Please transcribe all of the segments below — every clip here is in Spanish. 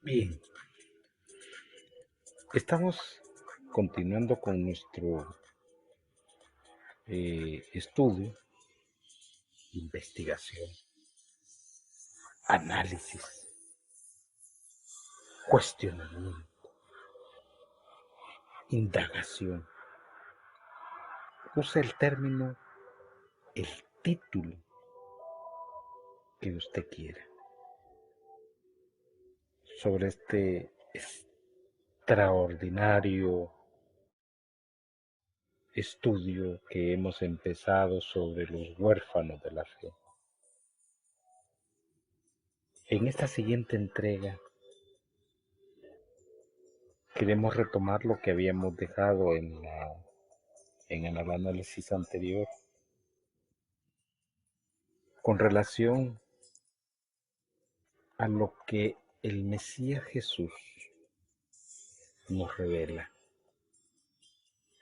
Bien, estamos continuando con nuestro estudio, investigación, análisis, cuestionamiento, indagación. Use el término, el título que usted quiera sobre este extraordinario estudio que hemos empezado sobre los huérfanos de la fe. En esta siguiente entrega queremos retomar lo que habíamos dejado en el análisis anterior con relación a lo que el Mesías Jesús nos revela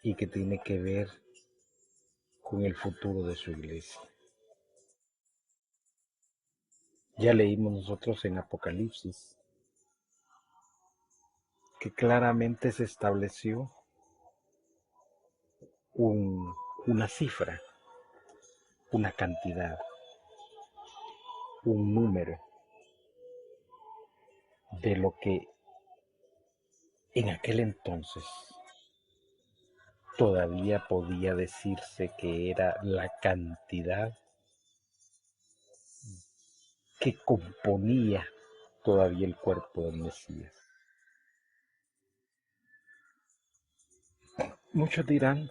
y que tiene que ver con el futuro de su iglesia. Ya leímos nosotros en Apocalipsis que claramente se estableció una cifra, una cantidad, un número de lo que en aquel entonces todavía podía decirse que era la cantidad que componía todavía el cuerpo del Mesías. Muchos dirán,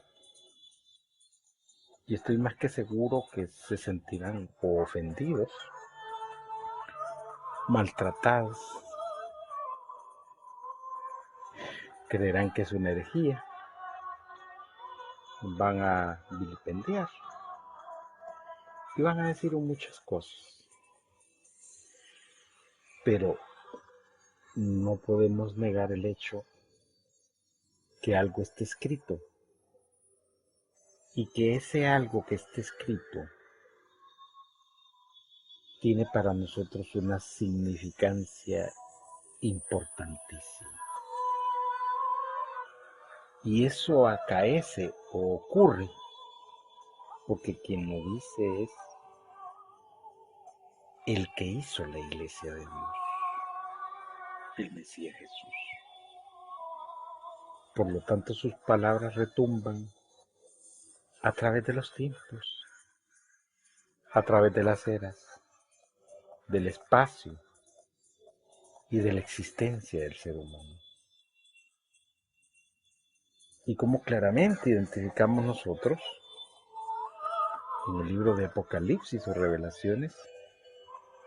y estoy más que seguro que se sentirán o ofendidos, maltratados, creerán que es una herejía, van a vilipendiar y van a decir muchas cosas. Pero no podemos negar el hecho que algo esté escrito y que ese algo que esté escrito tiene para nosotros una significancia importantísima. Y eso acaece o ocurre porque quien lo dice es el que hizo la iglesia de Dios, el Mesías Jesús. Por lo tanto, sus palabras retumban a través de los tiempos, a través de las eras, del espacio y de la existencia del ser humano. Y como claramente identificamos nosotros en el libro de Apocalipsis o Revelaciones,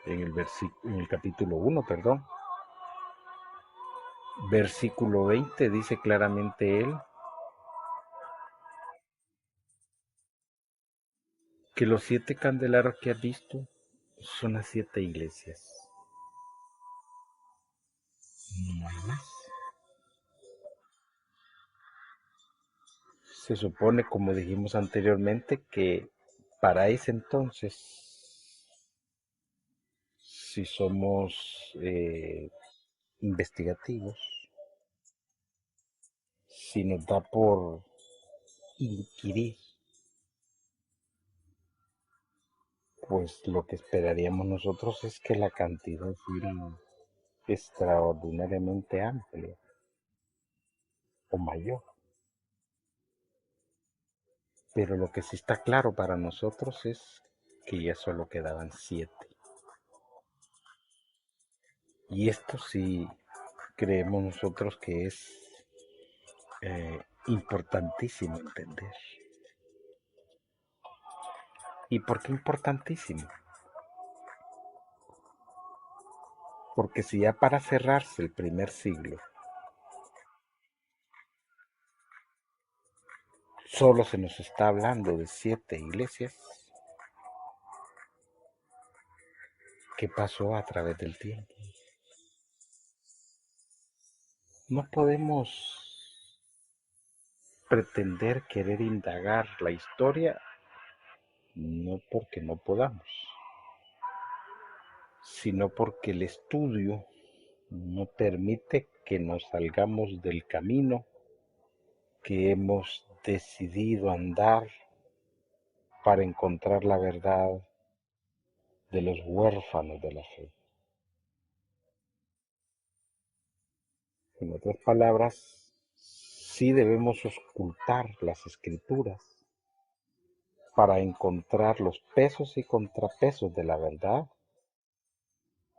en el capítulo 1, versículo 20, dice claramente él que los 7 candeleros que has visto son las 7 iglesias. No hay más. Se supone, como dijimos anteriormente, que para ese entonces, si somos investigativos, si nos da por inquirir, pues lo que esperaríamos nosotros es que la cantidad fuera extraordinariamente amplia o mayor. Pero lo que sí está claro para nosotros es que ya solo quedaban 7. Y esto sí creemos nosotros que es importantísimo entender. ¿Y por qué importantísimo? Porque si ya para cerrarse el primer siglo solo se nos está hablando de 7 iglesias, ¿qué pasó a través del tiempo? No podemos pretender querer indagar la historia, no porque no podamos, sino porque el estudio no permite que nos salgamos del camino que hemos decidido andar para encontrar la verdad de los huérfanos de la fe. En otras palabras, sí debemos ocultar las escrituras para encontrar los pesos y contrapesos de la verdad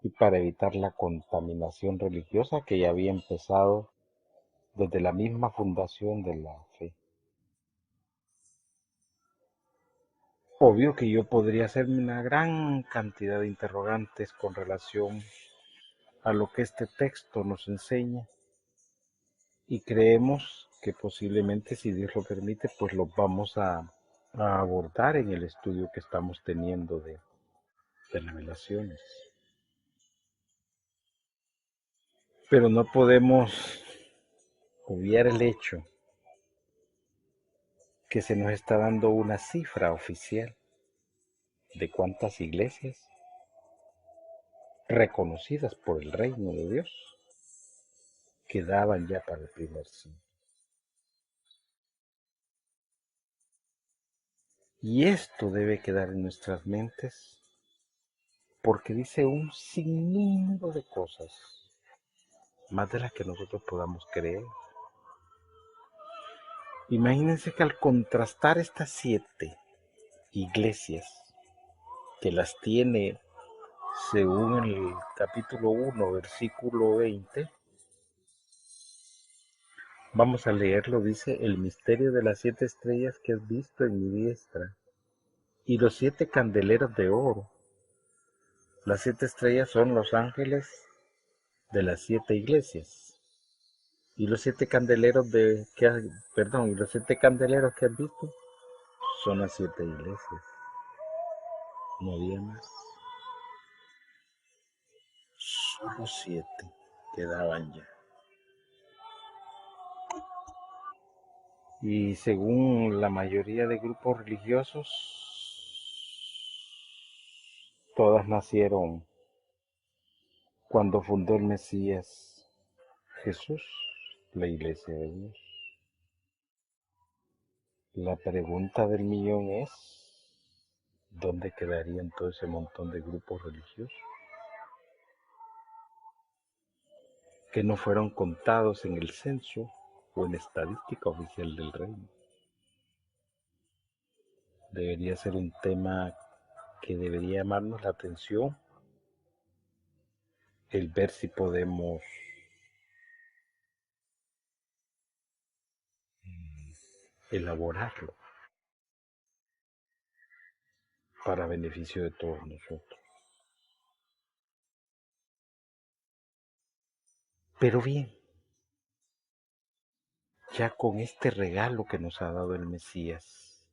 y para evitar la contaminación religiosa que ya había empezado desde la misma fundación de la fe. Obvio que yo podría hacerme una gran cantidad de interrogantes con relación a lo que este texto nos enseña y creemos que posiblemente, si Dios lo permite, pues lo vamos a abordar en el estudio que estamos teniendo de revelaciones. Pero no podemos obviar el hecho que se nos está dando una cifra oficial de cuántas iglesias reconocidas por el reino de Dios quedaban ya para el primer siglo. Y esto debe quedar en nuestras mentes porque dice un sinnúmero de cosas, más de las que nosotros podamos creer. Imagínense que al contrastar estas 7 iglesias, que las tiene según el capítulo 1, versículo 20, vamos a leerlo, dice: el misterio de las 7 estrellas que has visto en mi diestra, y los 7 candeleros de oro. Las 7 estrellas son los ángeles de las 7 iglesias. Y los 7 candeleros y los 7 candeleros que has visto son las 7 iglesias. No había más. Solo 7 quedaban ya. Y según la mayoría de grupos religiosos, todas nacieron cuando fundó el Mesías Jesús, la iglesia de Dios. La pregunta del millón es: ¿dónde quedarían todo ese montón de grupos religiosos que no fueron contados en el censo o en estadística oficial del reino? Debería ser un tema que debería llamarnos la atención, el ver si podemos elaborarlo para beneficio de todos nosotros. Pero bien, ya con este regalo que nos ha dado el Mesías,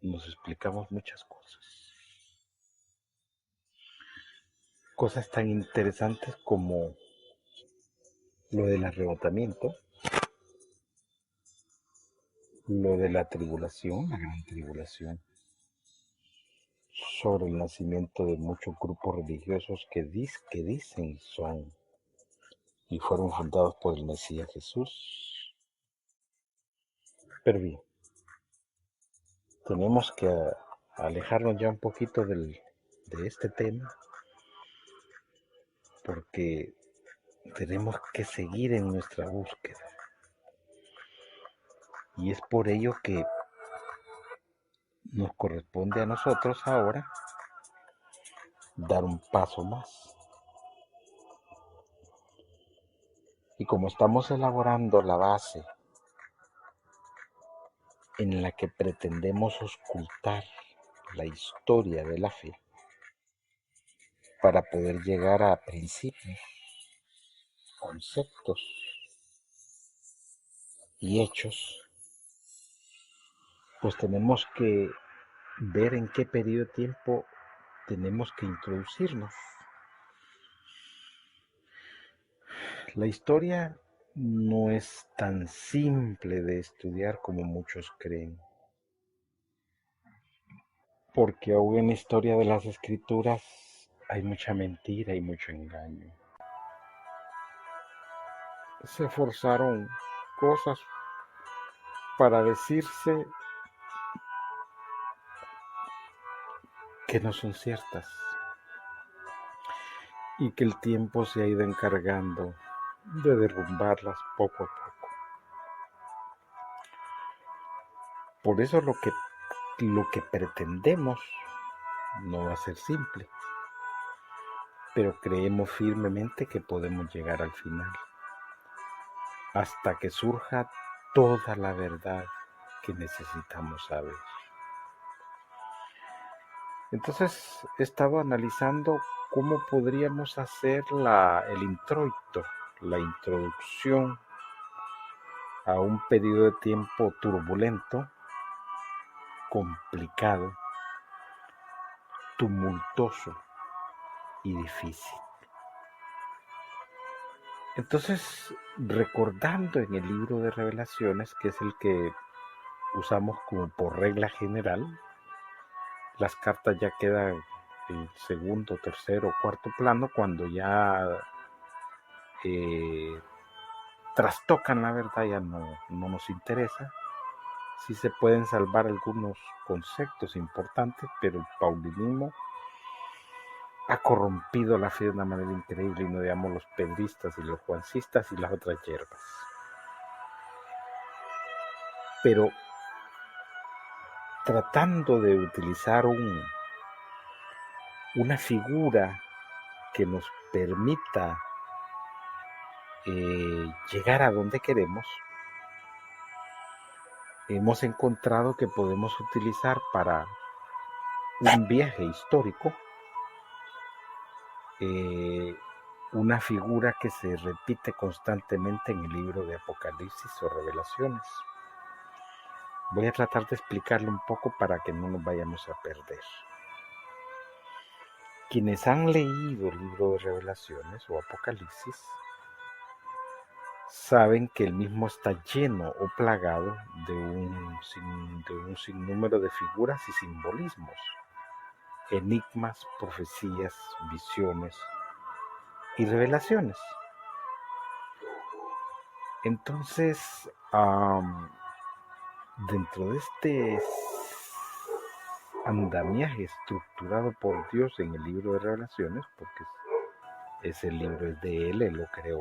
nos explicamos muchas cosas. Cosas tan interesantes como lo del arrebatamiento, lo de la tribulación, la gran tribulación, sobre el nacimiento de muchos grupos religiosos que dicen son y fueron fundados por el Mesías Jesús. Pero bien, tenemos que alejarnos ya un poquito de este tema porque tenemos que seguir en nuestra búsqueda. Y es por ello que nos corresponde a nosotros ahora dar un paso más. Y como estamos elaborando la base en la que pretendemos ocultar la historia de la fe para poder llegar a principios, conceptos y hechos, pues tenemos que ver en qué periodo de tiempo tenemos que introducirnos. La historia no es tan simple de estudiar como muchos creen, porque aún en la historia de las escrituras hay mucha mentira y mucho engaño. se forzaron cosas para decirse que no son ciertas y que el tiempo se ha ido encargando de derrumbarlas poco a poco. Por eso lo que pretendemos no va a ser simple, pero creemos firmemente que podemos llegar al final, hasta que surja toda la verdad que necesitamos saber. Entonces he estado analizando cómo podríamos hacer el introito, la introducción a un periodo de tiempo turbulento, complicado, tumultuoso y difícil. Entonces, recordando en el libro de Revelaciones, que es el que usamos como por regla general, las cartas ya quedan en segundo, tercero, cuarto plano cuando ya trastocan la verdad, ya no nos interesa. Sí se pueden salvar algunos conceptos importantes, pero el paulinismo ha corrompido la fe de una manera increíble, y no digamos los pedristas y los juancistas y las otras hierbas. Pero tratando de utilizar una figura que nos permita llegar a donde queremos, hemos encontrado que podemos utilizar para un viaje histórico una figura que se repite constantemente en el libro de Apocalipsis o Revelaciones. Voy a tratar de explicarlo un poco para que no nos vayamos a perder. Quienes han leído el libro de Revelaciones o Apocalipsis saben que el mismo está lleno o plagado de un sinnúmero de figuras y simbolismos, enigmas, profecías, visiones y revelaciones. Entonces, dentro de este andamiaje estructurado por Dios en el libro de Revelaciones, porque ese libro es de Él lo creó,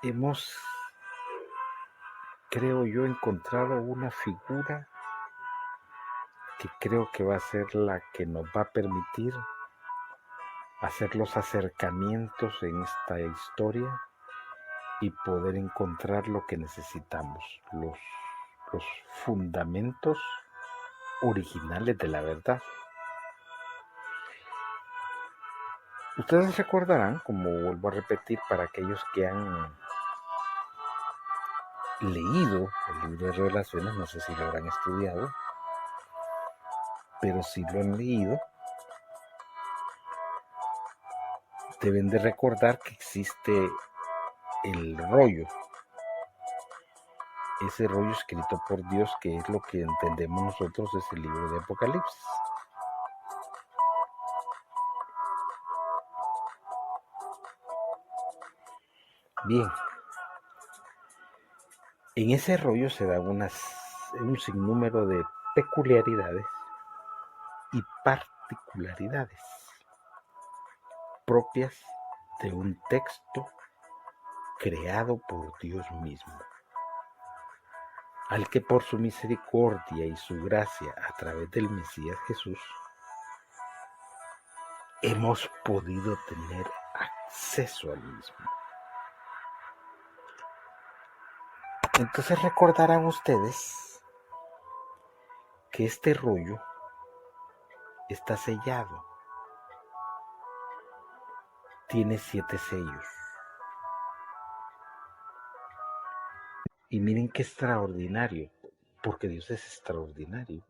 hemos, creo yo, encontrado una figura que creo que va a ser la que nos va a permitir hacer los acercamientos en esta historia y poder encontrar lo que necesitamos, los fundamentos originales de la verdad. Ustedes recordarán, como vuelvo a repetir para aquellos que han leído el libro de Revelaciones, no sé si lo habrán estudiado, pero si lo han leído, deben de recordar que existe el rollo, ese rollo escrito por Dios, que es lo que entendemos nosotros es el libro de Apocalipsis. Bien, en ese rollo se da un sinnúmero de peculiaridades y particularidades propias de un texto creado por Dios mismo, al que por su misericordia y su gracia a través del Mesías Jesús hemos podido tener acceso al mismo. Entonces recordarán ustedes que este rollo está sellado, tiene 7 sellos. Y miren qué extraordinario, porque Dios es extraordinario.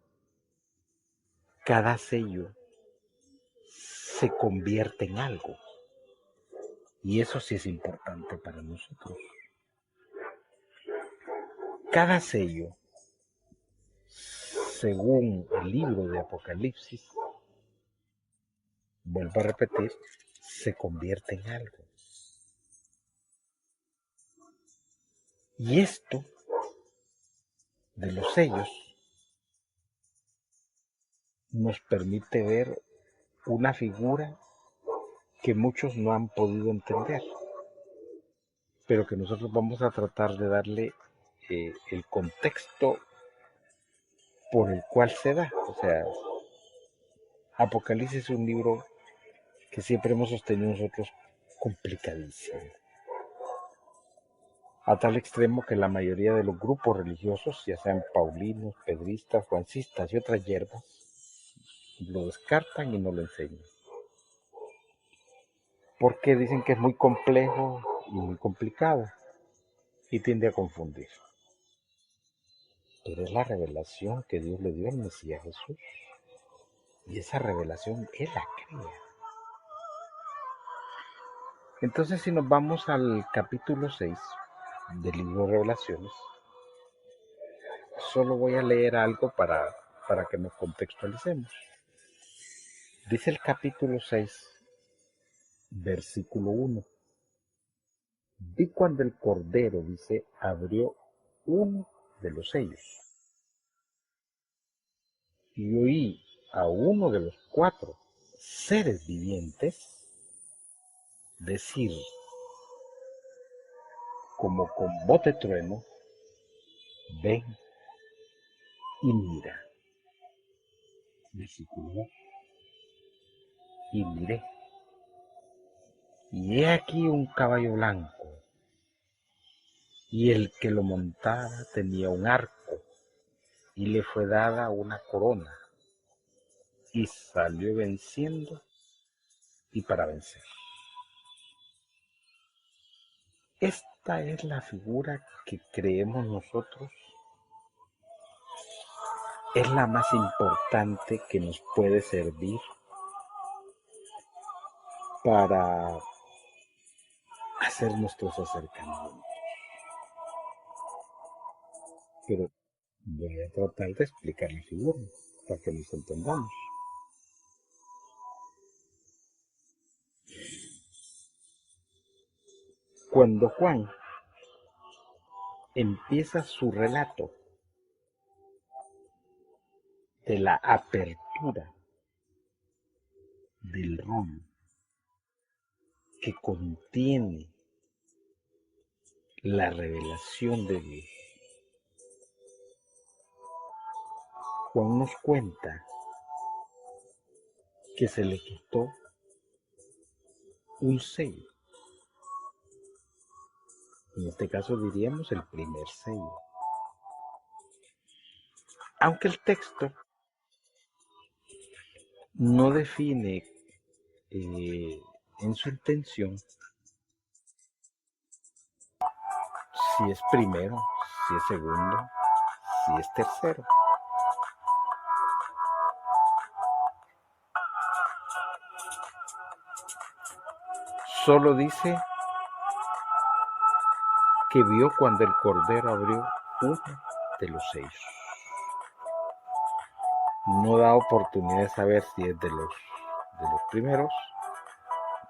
Cada sello se convierte en algo, y eso sí es importante para nosotros. Cada sello, según el libro de Apocalipsis, vuelvo a repetir, se convierte en algo. Y esto de los sellos nos permite ver una figura que muchos no han podido entender, pero que nosotros vamos a tratar de darle el contexto por el cual se da. O sea, Apocalipsis es un libro que siempre hemos sostenido nosotros complicadísimo, a tal extremo que la mayoría de los grupos religiosos, ya sean paulinos, pedristas, juancistas y otras hierbas, lo descartan y no lo enseñan, porque dicen que es muy complejo y muy complicado y tiende a confundir. Pero es la revelación que Dios le dio al Mesías Jesús, y esa revelación Él la crea. Entonces, si nos vamos al capítulo 6 del libro de Revelaciones, solo voy a leer algo para que nos contextualicemos. Dice el capítulo 6, versículo 1. Vi cuando el Cordero, dice, abrió uno de los sellos, y oí a uno de los 4 seres vivientes decir, como con voz de trueno, ven y mira. Versículo 2. Y miré, y he aquí un caballo blanco, y el que lo montaba tenía un arco, y le fue dada una corona, y salió venciendo y para vencer. Esta es la figura que creemos nosotros es la más importante que nos puede servir para hacer nuestros acercamientos. Pero voy a tratar de explicar la figura para que nos entendamos. Cuando Juan empieza su relato de la apertura del rollo que contiene la revelación de Dios, Juan nos cuenta que se le quitó un sello. En este caso diríamos el primer sello. Aunque el texto no define en su intención si es primero, si es segundo, si es tercero. Solo dice que vio cuando el Cordero abrió uno de los sellos. No da oportunidad de saber si es de los primeros,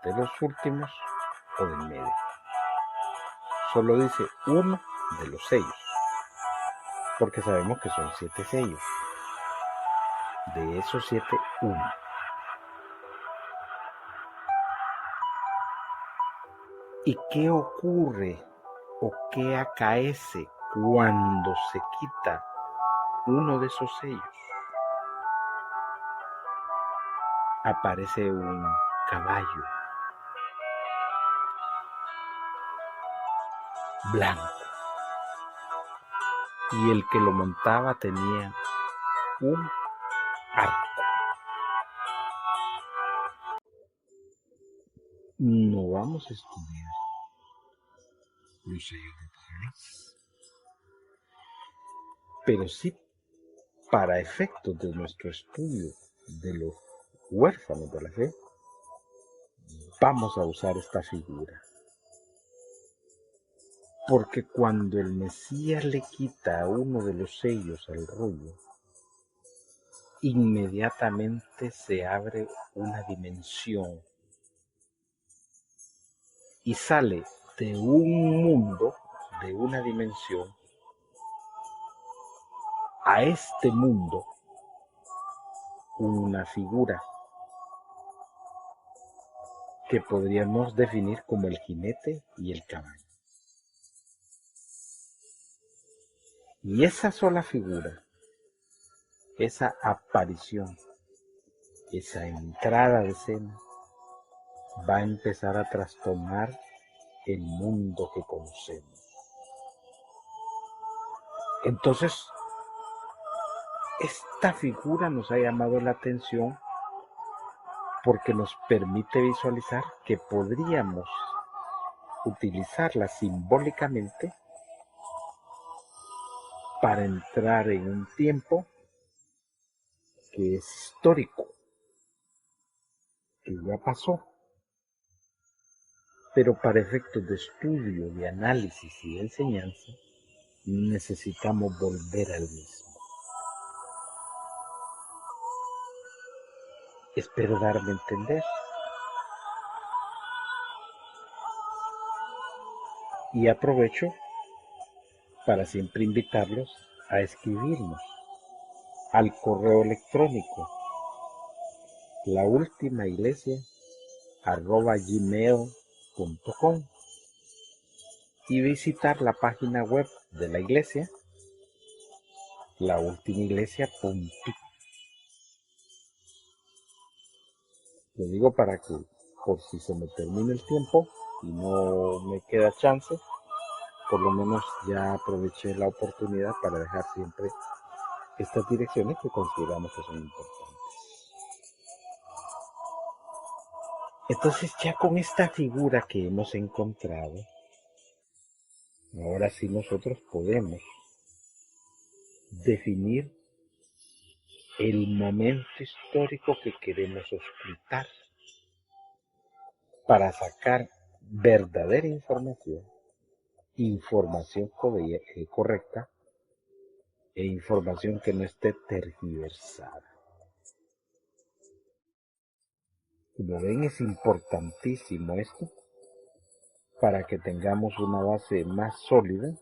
de los últimos o del medio. Solo dice uno de los sellos, porque sabemos que son 7 sellos. De esos 7, uno. ¿Y qué ocurre o qué acaece cuando se quita uno de esos sellos? Aparece un caballo blanco, y el que lo montaba tenía un arco. No vamos a estudiar los sellos de Apocalipsis, pero sí, para efectos de nuestro estudio de los huérfanos de la fe, vamos a usar esta figura. Porque cuando el Mesías le quita uno de los sellos al rollo, inmediatamente se abre una dimensión y sale de un mundo, de una dimensión, a este mundo una figura que podríamos definir como el jinete y el caballo. Y esa sola figura, esa aparición, esa entrada de escena, va a empezar a trastornar el mundo que conocemos. Entonces, esta figura nos ha llamado la atención porque nos permite visualizar que podríamos utilizarla simbólicamente para entrar en un tiempo que es histórico, que ya pasó, pero para efectos de estudio, de análisis y de enseñanza, necesitamos volver al mismo. Espero darme a entender. Y aprovecho para siempre invitarlos a escribirnos al correo electrónico laultimaiglesia@gmail.com y visitar la página web de la iglesia, laultimaiglesia.com. Lo digo para que, por si se me termina el tiempo y no me queda chance, por lo menos ya aproveché la oportunidad para dejar siempre estas direcciones que consideramos que son importantes. Entonces, ya con esta figura que hemos encontrado, ahora sí nosotros podemos definir el momento histórico que queremos ocultar para sacar verdadera información, información correcta e información que no esté tergiversada. Como ven, es importantísimo esto para que tengamos una base más sólida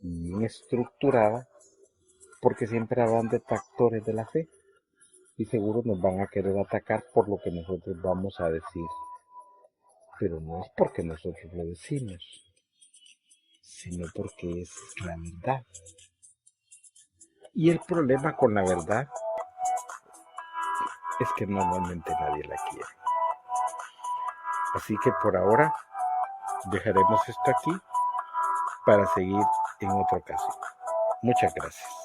y bien estructurada, porque siempre habrán detractores de la fe y seguro nos van a querer atacar por lo que nosotros vamos a decir. Pero no es porque nosotros lo decimos, sino porque es la verdad. Y el problema con la verdad es que normalmente nadie la quiere. Así que por ahora dejaremos esto aquí para seguir en otra ocasión. Muchas gracias.